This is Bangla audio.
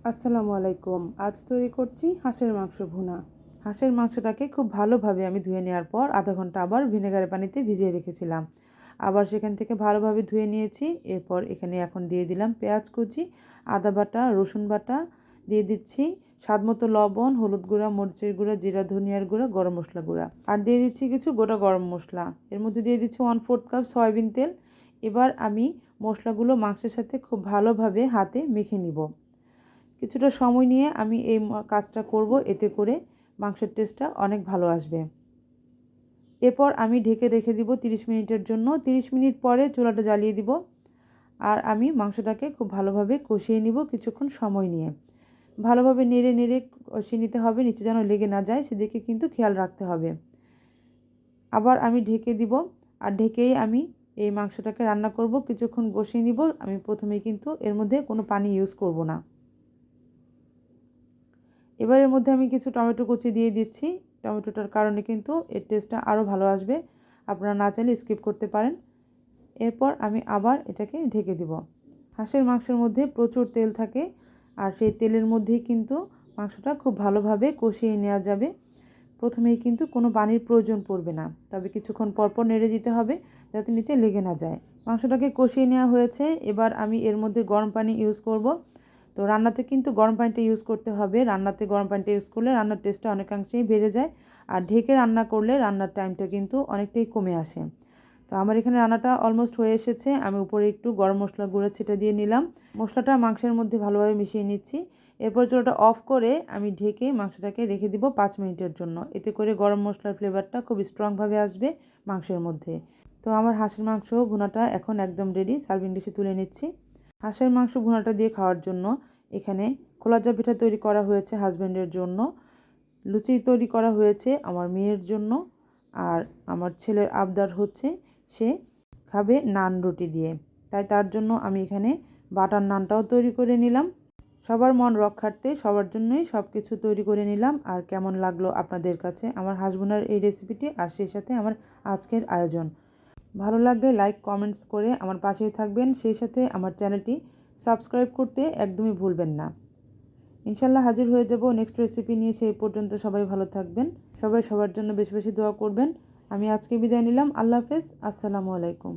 আসসালামু আলাইকুম। আজ তৈরি করছি হাঁসের মাংস ভুনা। হাঁসের মাংসটাকে খুব ভালোভাবে আমি ধুয়ে নেওয়ার পর আধা ঘন্টা আবার ভিনেগারের পানিতে ভিজিয়ে রেখেছিলাম। আবার সেখান থেকে ভালোভাবে ধুয়ে নিয়েছি। এরপর এখানে এখন দিয়ে দিলাম পেঁয়াজ কুচি, আদা বাটা, রসুন বাটা, দিয়ে দিচ্ছি স্বাদমতো লবণ, হলুদ গুঁড়া, মরিচের গুঁড়া, জিরা ধনিয়ার গুঁড়া, গরম মশলা গুঁড়া, আর দিয়ে দিচ্ছি কিছু গোটা গরম মশলা। এর মধ্যে দিয়ে দিচ্ছি 1/4 কাপ সয়াবিন তেল। এবার আমি মশলাগুলো মাংসের সাথে খুব ভালোভাবে হাতে মেখে নিব। কিছুটা সময় নিয়ে আমি এই কাজটা করব, এতে করে মাংসের টেস্টটা অনেক ভালো আসবে। এরপর আমি ঢেকে রেখে দিব 30 মিনিটের জন্য। 30 মিনিট পরে চুলাটা জ্বালিয়ে দিব আর আমি মাংসটাকে খুব ভালোভাবে কষিয়ে নিব কিছুক্ষণ সময় নিয়ে। ভালোভাবে নেড়ে নেড়ে কষিয়ে নিতে হবে, নিচে যেন লেগে না যায় সেদিকে কিন্তু খেয়াল রাখতে হবে। আবার আমি ঢেকে দিব আর ঢেকেই আমি এই মাংসটাকে রান্না করব, কিছুক্ষণ কষিয়ে নিব। আমি প্রথমেই কিন্তু এর মধ্যে কোনো পানি ইউজ করব না। এবার এর মধ্যে আমি কিছু টমেটো কুচি দিয়ে দিচ্ছি। টমেটোটার কারণে কিন্তু এর টেস্টটা আরও ভালো আসবে। আপনারা না চাইলে স্কিপ করতে পারেন। এরপর আমি আবার এটাকে ঢেকে দিব। হাঁসের মাংসের মধ্যে প্রচুর তেল থাকে আর সেই তেলের মধ্যেই কিন্তু মাংসটা খুব ভালোভাবে কষিয়ে নেওয়া যাবে। প্রথমেই কিন্তু কোনো পানির প্রয়োজন পড়বে না, তবে কিছুক্ষণ পরপর নেড়ে দিতে হবে যাতে নিচে লেগে না যায়। মাংসটাকে কষিয়ে নেওয়া হয়েছে। এবার আমি এর মধ্যে গরম পানি ইউজ করব। তো রান্নাতে কিন্তু গরম পানিটা ইউজ করতে হবে। রান্নাতে গরম পানিটা ইউজ করলে রান্নার টেস্টটা অনেকাংশেই বেড়ে যায়, আর ঢেকে রান্না করলে রান্নার টাইমটা কিন্তু অনেকটাই কমে আসে। তো আমার এখানে রান্নাটা অলমোস্ট হয়ে এসেছে। আমি উপরে একটু গরম মশলা গুঁড়ো ছিটিয়ে দিয়ে নিলাম। মশলাটা মাংসের মধ্যে ভালোভাবে মিশিয়ে নিচ্ছি। এরপর চুলাটা অফ করে আমি ঢেকে মাংসটাকে রেখে দিব 5 মিনিটের জন্য। এতে করে গরম মশলার ফ্লেভারটা খুব স্ট্রংভাবে আসবে মাংসের মধ্যে। তো আমার হাঁসের মাংস ভুনাটা এখন একদম রেডি। সার্ভিং ডিশে তুলে নিচ্ছি। হাঁসের মাংস ভুনাটা দিয়ে খাওয়ার জন্য এখানে খোলাজা পিঠা তৈরি করা হয়েছে হাজব্যান্ডের জন্য, লুচি তৈরি করা হয়েছে আমার মেয়ের জন্য, আর আমার ছেলের আবদার হচ্ছে সে খাবে নান রুটি দিয়ে, তাই তার জন্য আমি এখানে বাটার নানটাও তৈরি করে নিলাম। সবার মন রক্ষার্থে সবার জন্যই সব কিছু তৈরি করে নিলাম। আর কেমন লাগলো আপনাদের কাছে আমার হাঁস ভুনার এই রেসিপিটি, আর সেই সাথে আমার আজকের আয়োজন। ভালো লাগলে লাইক কমেন্টস করে আমার পাশেই থাকবেন, সেই সাথে আমার চ্যানেলটি সাবস্ক্রাইব করতে একদমই ভুলবেন না। ইনশাল্লাহ হাজির হয়ে যাব নেক্সট রেসিপি নিয়ে। সেই পর্যন্ত সবাই ভালো থাকবেন, সবাই সবার জন্য বেশি বেশি দোয়া করবেন। আমি আজকে বিদায় নিলাম। আল্লাহ হাফেজ। আসসালামু আলাইকুম।